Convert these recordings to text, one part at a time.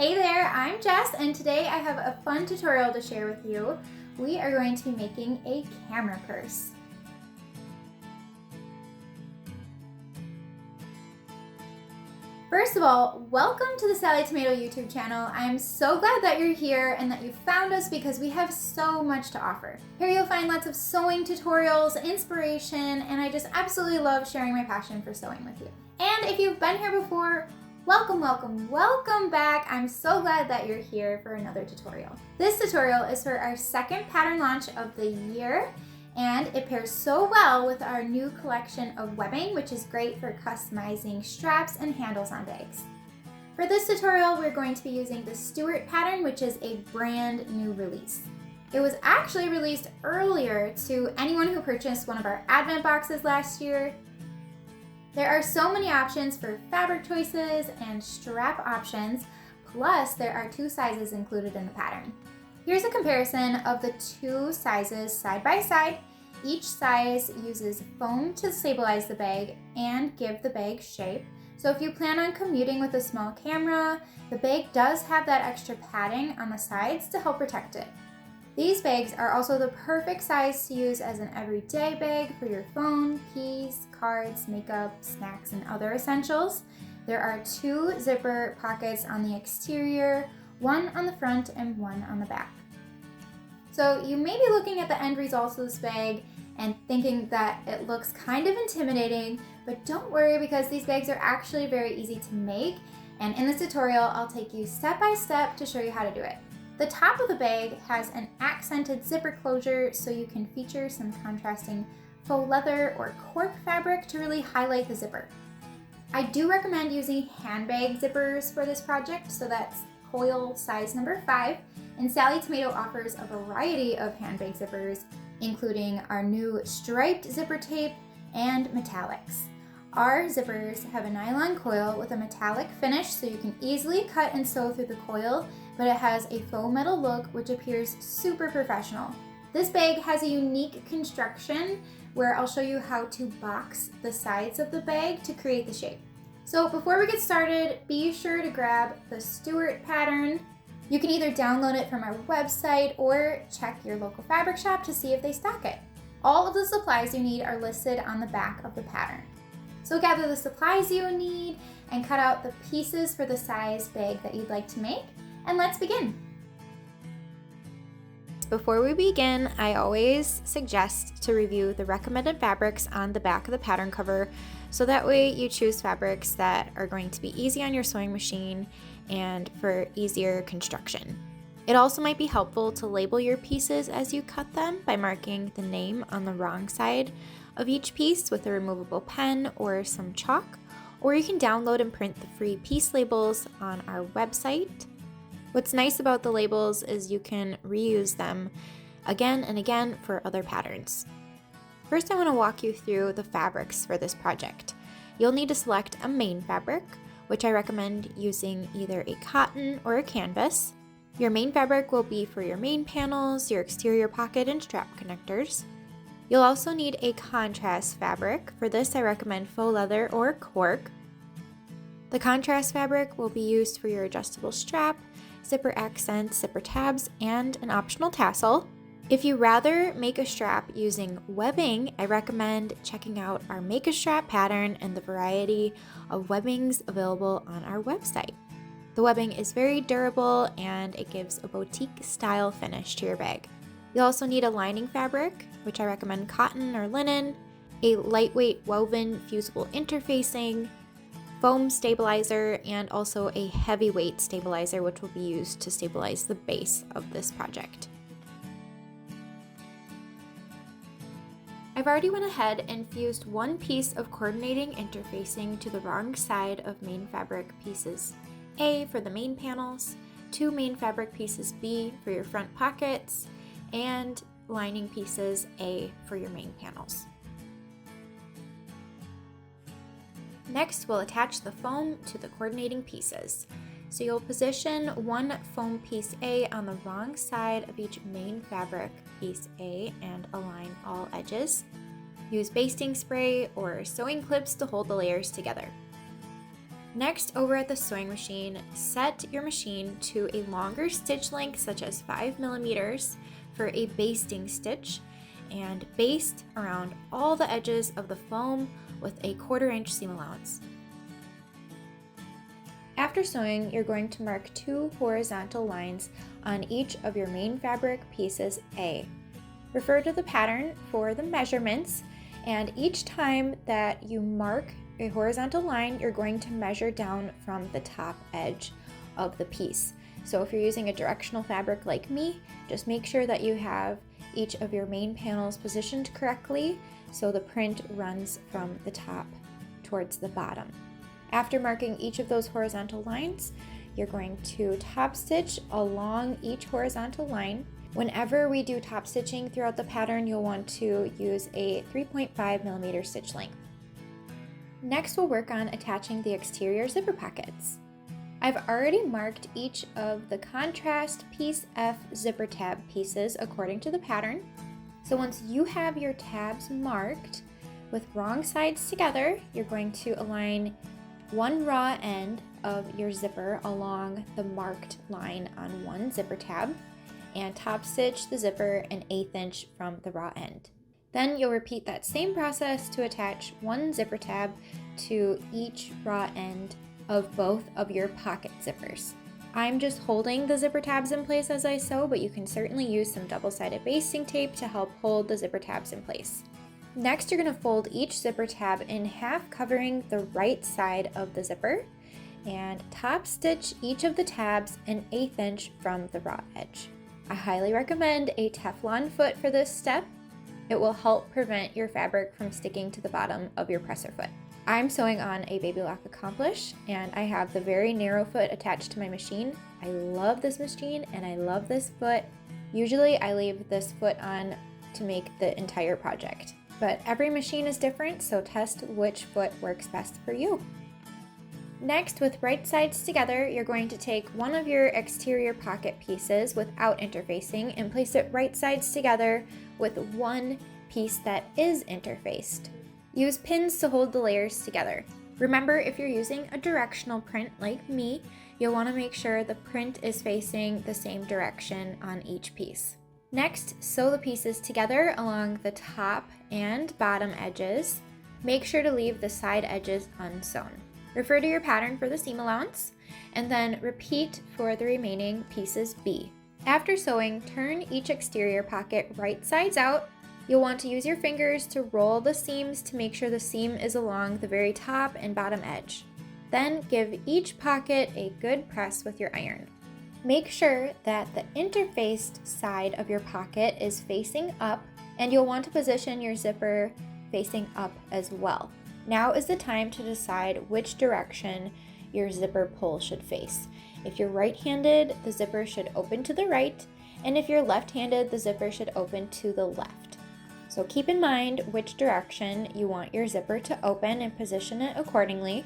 Hey there, I'm Jess, and today I have a fun tutorial to share with you. We are going to be making a camera purse. First of all, welcome to the Sallie Tomato YouTube channel. I am so glad that you're here and that you found us because we have so much to offer. Here you'll find lots of sewing tutorials, inspiration, and I just absolutely love sharing my passion for sewing with you. And if you've been here before, welcome back. I'm so glad that you're here for another tutorial. This tutorial is for our second pattern launch of the year, and it pairs so well with our new collection of webbing, which is great for customizing straps and handles on bags. For this tutorial, we're going to be using the Stewart pattern, which is a brand new release. It was actually released earlier to anyone who purchased one of our Advent boxes last year. There are so many options for fabric choices and strap options, plus there are two sizes included in the pattern. Here's a comparison of the two sizes side by side. Each size uses foam to stabilize the bag and give the bag shape. So if you plan on commuting with a small camera, the bag does have that extra padding on the sides to help protect it. These bags are also the perfect size to use as an everyday bag for your phone, keys, cards, makeup, snacks, and other essentials. There are two zipper pockets on the exterior, one on the front and one on the back. So you may be looking at the end results of this bag and thinking that it looks kind of intimidating, but don't worry because these bags are actually very easy to make, and in this tutorial I'll take you step by step to show you how to do it. The top of the bag has an accented zipper closure so you can feature some contrasting faux leather or cork fabric to really highlight the zipper. I do recommend using handbag zippers for this project, so that's coil size number 5, and Sallie Tomato offers a variety of handbag zippers, including our new striped zipper tape and metallics. Our zippers have a nylon coil with a metallic finish so you can easily cut and sew through the coil, but it has a faux metal look which appears super professional. This bag has a unique construction where I'll show you how to box the sides of the bag to create the shape. So before we get started, be sure to grab the Stewart pattern. You can either download it from our website or check your local fabric shop to see if they stock it. All of the supplies you need are listed on the back of the pattern. So gather the supplies you need and cut out the pieces for the size bag that you'd like to make, and let's begin. Before we begin, I always suggest to review the recommended fabrics on the back of the pattern cover, so that way you choose fabrics that are going to be easy on your sewing machine and for easier construction. It also might be helpful to label your pieces as you cut them by marking the name on the wrong side of each piece with a removable pen or some chalk, or you can download and print the free piece labels on our website. What's nice about the labels is you can reuse them again and again for other patterns. First, I want to walk you through the fabrics for this project. You'll need to select a main fabric, which I recommend using either a cotton or a canvas. Your main fabric will be for your main panels, your exterior pocket, and strap connectors. You'll also need a contrast fabric. For this, I recommend faux leather or cork. The contrast fabric will be used for your adjustable strap, zipper accents, zipper tabs, and an optional tassel. If you rather make a strap using webbing, I recommend checking out our Make a Strap pattern and the variety of webbings available on our website. The webbing is very durable and it gives a boutique style finish to your bag. You'll also need a lining fabric, which I recommend cotton or linen, a lightweight woven fusible interfacing, foam stabilizer, and also a heavyweight stabilizer, which will be used to stabilize the base of this project. I've already went ahead and fused one piece of coordinating interfacing to the wrong side of main fabric pieces A for the main panels, 2 main fabric pieces B for your front pockets, and lining pieces A for your main panels. Next, we'll attach the foam to the coordinating pieces. So you'll position one foam piece A on the wrong side of each main fabric piece A and align all edges. Use basting spray or sewing clips to hold the layers together. Next, over at the sewing machine, set your machine to a longer stitch length, such as 5 millimeters, for a basting stitch, and baste around all the edges of the foam with a 1/4 inch seam allowance. After sewing, you're going to mark 2 horizontal lines on each of your main fabric pieces A. Refer to the pattern for the measurements, and each time that you mark a horizontal line, you're going to measure down from the top edge of the piece. So if you're using a directional fabric like me, just make sure that you have each of your main panels positioned correctly so the print runs from the top towards the bottom. After marking each of those horizontal lines, you're going to top stitch along each horizontal line. Whenever we do top stitching throughout the pattern, you'll want to use a 3.5 millimeter stitch length. Next, we'll work on attaching the exterior zipper pockets. I've already marked each of the contrast piece F zipper tab pieces according to the pattern. So once you have your tabs marked with wrong sides together, you're going to align one raw end of your zipper along the marked line on one zipper tab and top stitch the zipper 1/8 inch from the raw end. Then you'll repeat that same process to attach one zipper tab to each raw end of both of your pocket zippers. I'm just holding the zipper tabs in place as I sew, but you can certainly use some double-sided basting tape to help hold the zipper tabs in place. Next, you're going to fold each zipper tab in half, covering the right side of the zipper, and top stitch each of the tabs 1/8 inch from the raw edge. I highly recommend a Teflon foot for this step. It will help prevent your fabric from sticking to the bottom of your presser foot. I'm sewing on a Baby Lock Accomplish, and I have the very narrow foot attached to my machine. I love this machine and I love this foot. Usually I leave this foot on to make the entire project, but every machine is different, so test which foot works best for you. Next, with right sides together, you're going to take one of your exterior pocket pieces without interfacing and place it right sides together with one piece that is interfaced. Use pins to hold the layers together. Remember, if you're using a directional print like me, you'll want to make sure the print is facing the same direction on each piece. Next, sew the pieces together along the top and bottom edges. Make sure to leave the side edges unsewn. Refer to your pattern for the seam allowance, and then repeat for the remaining pieces B. After sewing, turn each exterior pocket right sides out. You'll want to use your fingers to roll the seams to make sure the seam is along the very top and bottom edge. Then give each pocket a good press with your iron. Make sure that the interfaced side of your pocket is facing up, and you'll want to position your zipper facing up as well. Now is the time to decide which direction your zipper pull should face. If you're right-handed, the zipper should open to the right, and if you're left-handed, the zipper should open to the left. So keep in mind which direction you want your zipper to open and position it accordingly.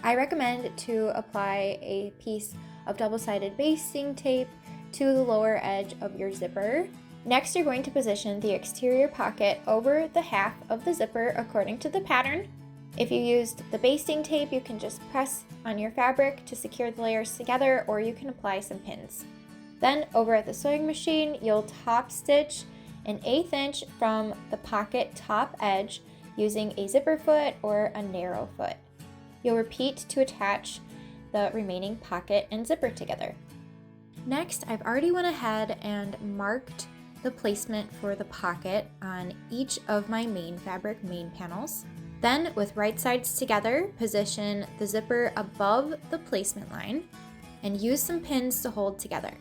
I recommend to apply a piece of double-sided basting tape to the lower edge of your zipper. Next, you're going to position the exterior pocket over the half of the zipper according to the pattern. If you used the basting tape, you can just press on your fabric to secure the layers together, or you can apply some pins. Then over at the sewing machine, you'll top stitch 1/8 inch from the pocket top edge using a zipper foot or a narrow foot. You'll repeat to attach the remaining pocket and zipper together. Next, I've already went ahead and marked the placement for the pocket on each of my main fabric main panels. Then, with right sides together, position the zipper above the placement line and use some pins to hold together.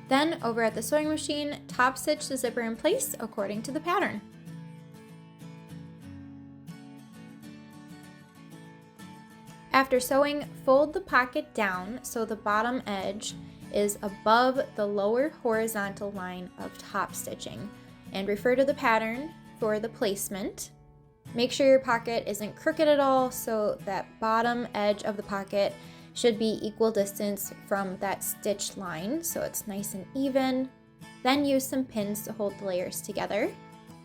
Then, over at the sewing machine, top stitch the zipper in place according to the pattern. After sewing, fold the pocket down so the bottom edge is above the lower horizontal line of top stitching, and refer to the pattern for the placement. Make sure your pocket isn't crooked at all, so that bottom edge of the pocket should be equal distance from that stitch line, so it's nice and even. Then use some pins to hold the layers together.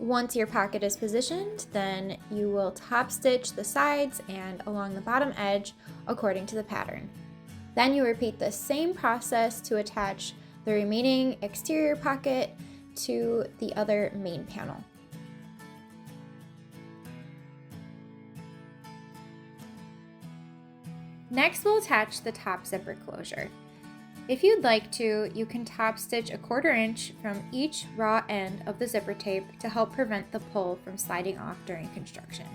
Once your pocket is positioned, then you will top stitch the sides and along the bottom edge according to the pattern. Then you repeat the same process to attach the remaining exterior pocket to the other main panel. Next, we'll attach the top zipper closure. If you'd like to, you can top stitch a 1/4 inch from each raw end of the zipper tape to help prevent the pull from sliding off during construction.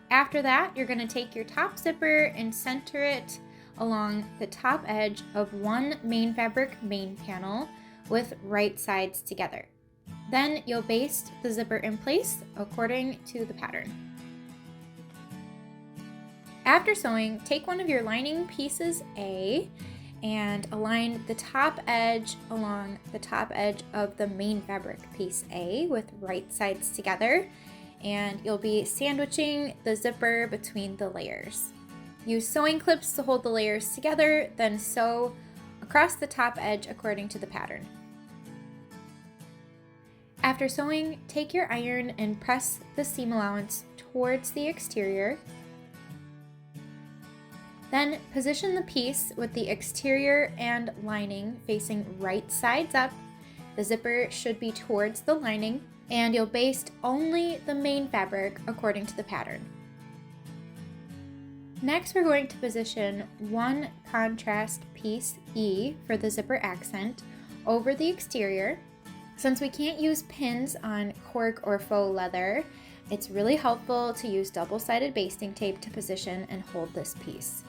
After that, you're going to take your top zipper and center it along the top edge of one main fabric main panel with right sides together. Then you'll baste the zipper in place according to the pattern. After sewing, take one of your lining pieces A and align the top edge along the top edge of the main fabric piece A with right sides together, and you'll be sandwiching the zipper between the layers. Use sewing clips to hold the layers together, then sew across the top edge according to the pattern. After sewing, take your iron and press the seam allowance towards the exterior. Then position the piece with the exterior and lining facing right sides up. The zipper should be towards the lining, and you'll baste only the main fabric according to the pattern. Next, we're going to position one contrast piece E for the zipper accent over the exterior. Since we can't use pins on cork or faux leather, it's really helpful to use double-sided basting tape to position and hold this piece.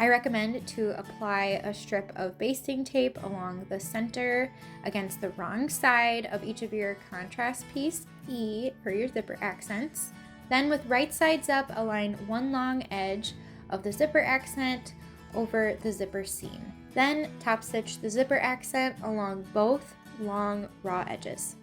I recommend to apply a strip of basting tape along the center against the wrong side of each of your contrast piece E for your zipper accents. Then with right sides up, align one long edge of the zipper accent over the zipper seam. Then top stitch the zipper accent along both long raw edges.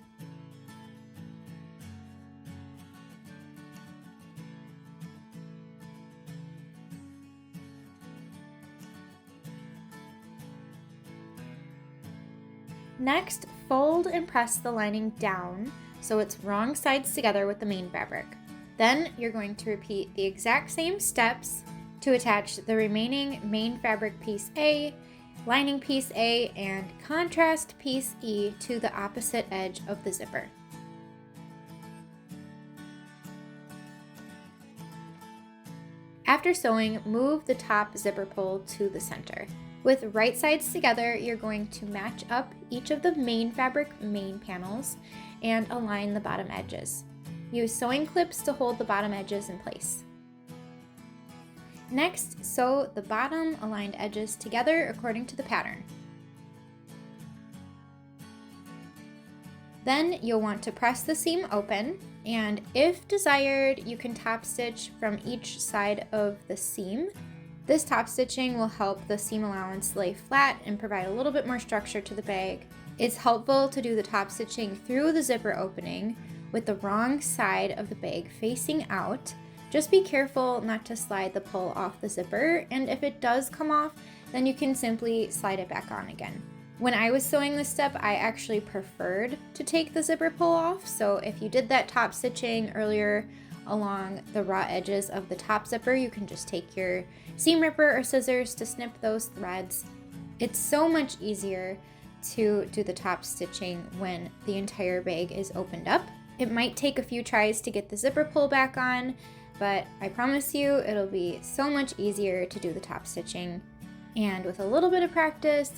Next, fold and press the lining down so it's wrong sides together with the main fabric. Then you're going to repeat the exact same steps to attach the remaining main fabric piece A, lining piece A, and contrast piece E to the opposite edge of the zipper. After sewing, move the top zipper pull to the center. With right sides together, you're going to match up each of the main fabric main panels and align the bottom edges. Use sewing clips to hold the bottom edges in place. Next, sew the bottom aligned edges together according to the pattern. Then you'll want to press the seam open, and if desired, you can top stitch from each side of the seam. This top stitching will help the seam allowance lay flat and provide a little bit more structure to the bag. It's helpful to do the top stitching through the zipper opening with the wrong side of the bag facing out. Just be careful not to slide the pull off the zipper, and if it does come off, then you can simply slide it back on again. When I was sewing this step, I actually preferred to take the zipper pull off, so if you did that top stitching earlier along the raw edges of the top zipper, you can just take your seam ripper or scissors to snip those threads. It's so much easier to do the top stitching when the entire bag is opened up. It might take a few tries to get the zipper pull back on, but I promise you it'll be so much easier to do the top stitching. And with a little bit of practice,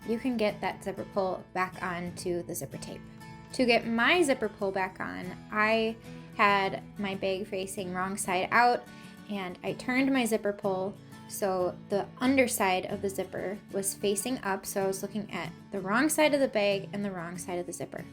you can get that zipper pull back onto the zipper tape. To get my zipper pull back on, I had my bag facing wrong side out, and I turned my zipper pull so the underside of the zipper was facing up, so I was looking at the wrong side of the bag and the wrong side of the zipper.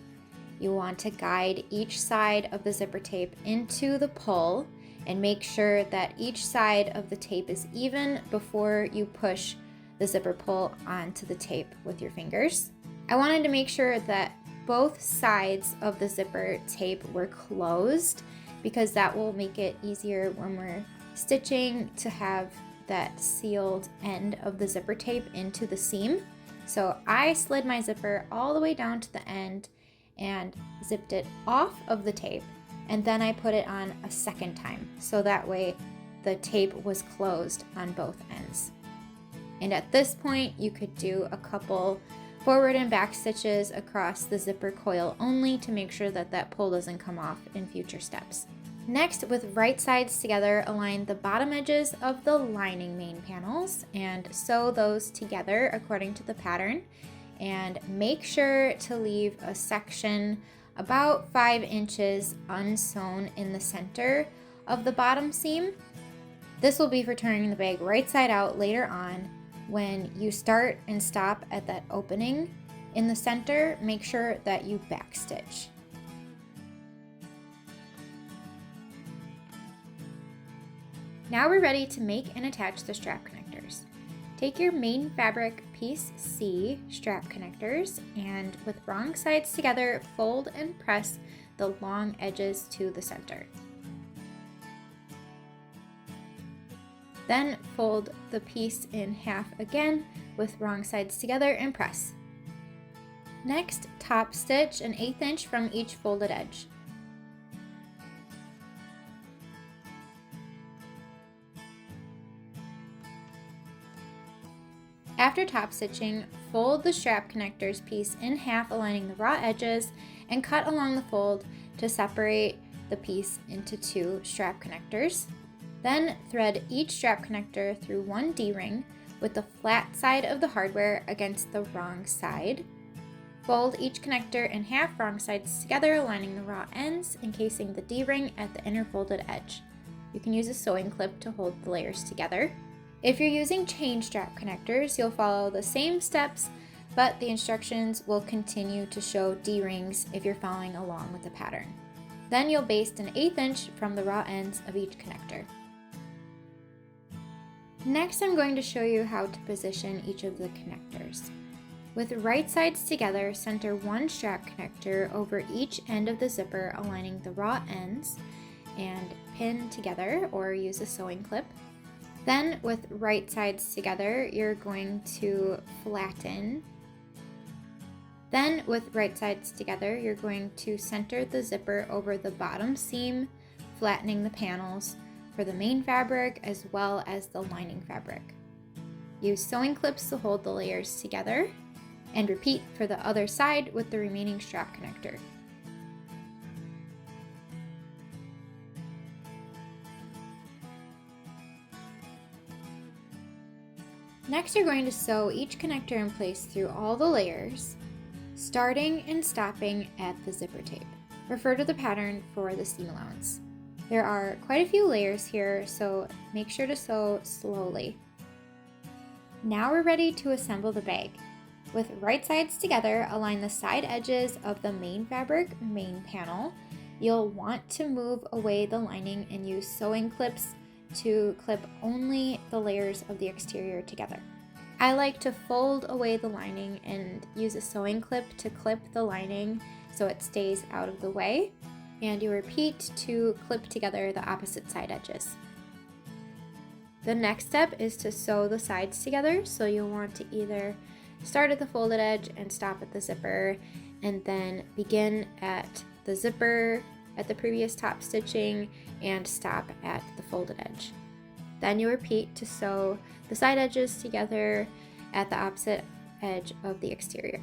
You want to guide each side of the zipper tape into the pull and make sure that each side of the tape is even before you push the zipper pull onto the tape with your fingers. I wanted to make sure that both sides of the zipper tape were closed because that will make it easier when we're stitching to have that sealed end of the zipper tape into the seam. So I slid my zipper all the way down to the end and zipped it off of the tape. and then I put it on a second time, so that way the tape was closed on both ends. And at this point, you could do a couple forward and back stitches across the zipper coil only to make sure that that pull doesn't come off in future steps. Next, with right sides together, align the bottom edges of the lining main panels and sew those together according to the pattern. And make sure to leave a section about 5 inches unsewn in the center of the bottom seam. This will be for turning the bag right side out later on. When you start and stop at that opening in the center, make sure that you backstitch. Now we're ready to make and attach the strap connectors. Take your main fabric piece C strap connectors and with wrong sides together, fold and press the long edges to the center. Then fold the piece in half again with wrong sides together and press. Next, top stitch an 1/8 inch from each folded edge. After top stitching, fold the strap connectors piece in half, aligning the raw edges, and cut along the fold to separate the piece into 2 strap connectors. Then thread each strap connector through 1 D-ring with the flat side of the hardware against the wrong side. Fold each connector in half, wrong sides together, aligning the raw ends, encasing the D-ring at the inner folded edge. You can use a sewing clip to hold the layers together. If you're using chain strap connectors, you'll follow the same steps, but the instructions will continue to show D-rings if you're following along with the pattern. Then you'll baste an 1/8 inch from the raw ends of each connector. Next, I'm going to show you how to position each of the connectors. With right sides together, center 1 strap connector over each end of the zipper, aligning the raw ends, and pin together or use a sewing clip. Then, with right sides together, you're going to flatten. Then, with right sides together, you're going to center the zipper over the bottom seam, flattening the panels for the main fabric as well as the lining fabric. Use sewing clips to hold the layers together, and repeat for the other side with the remaining strap connector. Next, you're going to sew each connector in place through all the layers, starting and stopping at the zipper tape. Refer to the pattern for the seam allowance. There are quite a few layers here, so make sure to sew slowly. Now we're ready to assemble the bag. With right sides together, align the side edges of the main fabric main panel. You'll want to move away the lining and use sewing clips to clip only the layers of the exterior together. I like to fold away the lining and use a sewing clip to clip the lining so it stays out of the way, and you repeat to clip together the opposite side edges. The next step is to sew the sides together, so you'll want to either start at the folded edge and stop at the zipper, and then begin at the zipper at the previous top stitching and stop at the folded edge. Then you repeat to sew the side edges together at the opposite edge of the exterior.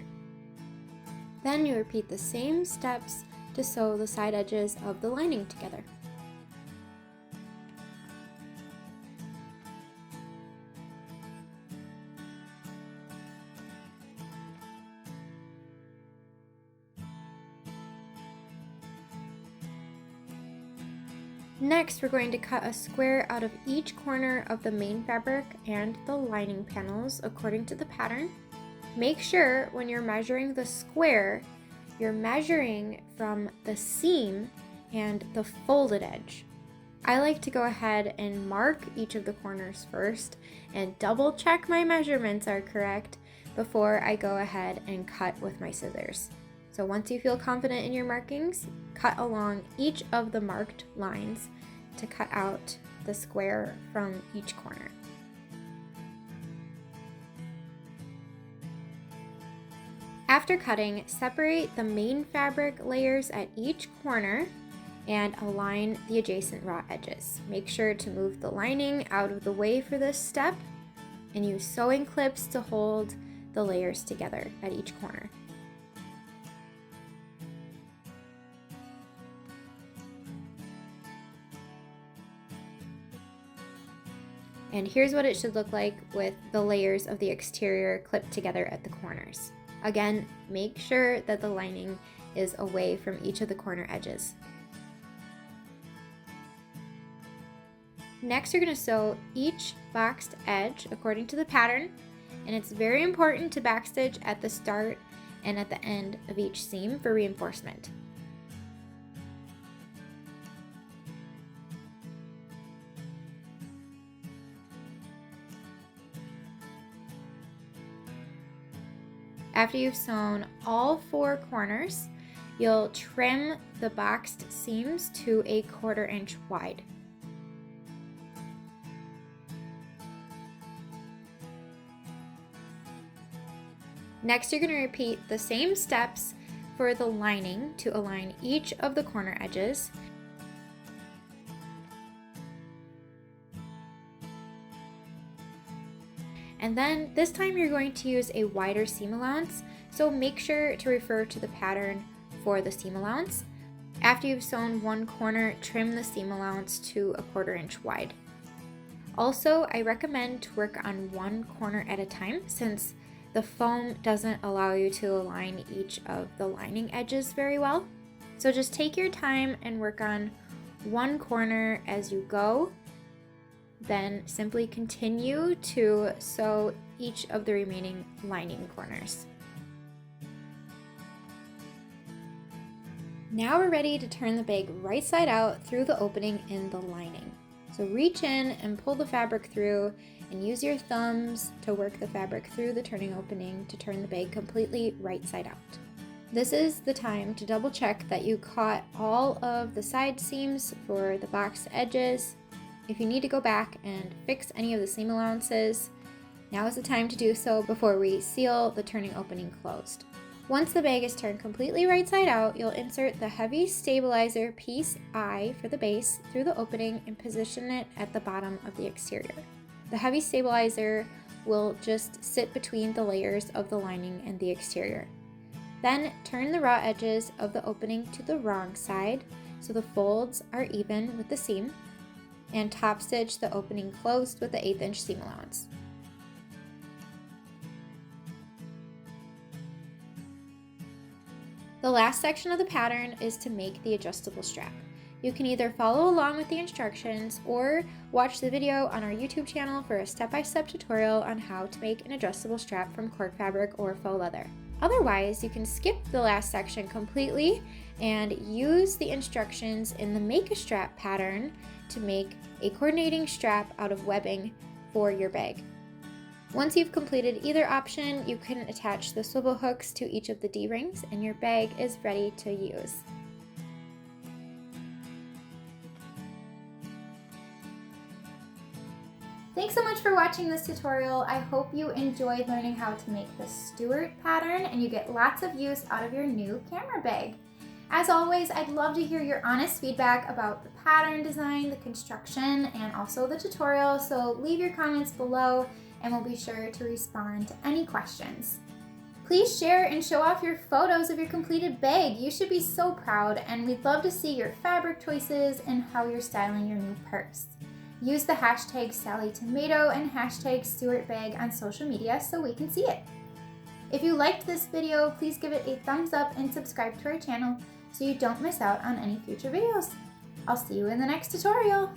Then you repeat the same steps to sew the side edges of the lining together. Next, we're going to cut a square out of each corner of the main fabric and the lining panels according to the pattern. Make sure when you're measuring the square, you're measuring from the seam and the folded edge. I like to go ahead and mark each of the corners first and double check my measurements are correct before I go ahead and cut with my scissors. So once you feel confident in your markings, cut along each of the marked lines to cut out the square from each corner. After cutting, separate the main fabric layers at each corner and align the adjacent raw edges. Make sure to move the lining out of the way for this step and use sewing clips to hold the layers together at each corner. And here's what it should look like with the layers of the exterior clipped together at the corners. Again, make sure that the lining is away from each of the corner edges. Next, you're going to sew each boxed edge according to the pattern, and it's very important to backstitch at the start and at the end of each seam for reinforcement. After you've sewn all 4 corners, you'll trim the boxed seams to a 1/4 inch wide. Next, you're going to repeat the same steps for the lining to align each of the corner edges. And then this time you're going to use a wider seam allowance, so make sure to refer to the pattern for the seam allowance. After you've sewn one corner, trim the seam allowance to a 1/4 inch wide. Also, I recommend to work on one corner at a time since the foam doesn't allow you to align each of the lining edges very well. So just take your time and work on one corner as you go. Then simply continue to sew each of the remaining lining corners. Now we're ready to turn the bag right side out through the opening in the lining. So reach in and pull the fabric through and use your thumbs to work the fabric through the turning opening to turn the bag completely right side out. This is the time to double check that you caught all of the side seams for the boxed edges. If you need to go back and fix any of the seam allowances, now is the time to do so before we seal the turning opening closed. Once the bag is turned completely right side out, you'll insert the heavy stabilizer piece I for the base through the opening and position it at the bottom of the exterior. The heavy stabilizer will just sit between the layers of the lining and the exterior. Then turn the raw edges of the opening to the wrong side so the folds are even with the seam, and top stitch the opening closed with the 1/8 inch seam allowance. The last section of the pattern is to make the adjustable strap. You can either follow along with the instructions or watch the video on our YouTube channel for a step-by-step tutorial on how to make an adjustable strap from cork fabric or faux leather. Otherwise, you can skip the last section completely and use the instructions in the Make a Strap pattern to make a coordinating strap out of webbing for your bag. Once you've completed either option, you can attach the swivel hooks to each of the D-rings and your bag is ready to use. Thanks so much for watching this tutorial. I hope you enjoyed learning how to make the Stewart pattern and you get lots of use out of your new camera bag. As always, I'd love to hear your honest feedback about the pattern design, the construction, and also the tutorial, so leave your comments below and we'll be sure to respond to any questions. Please share and show off your photos of your completed bag. You should be so proud, and we'd love to see your fabric choices and how you're styling your new purse. Use the hashtag SallieTomato and hashtag StewartBag on social media so we can see it. If you liked this video, please give it a thumbs up and subscribe to our channel so you don't miss out on any future videos. I'll see you in the next tutorial.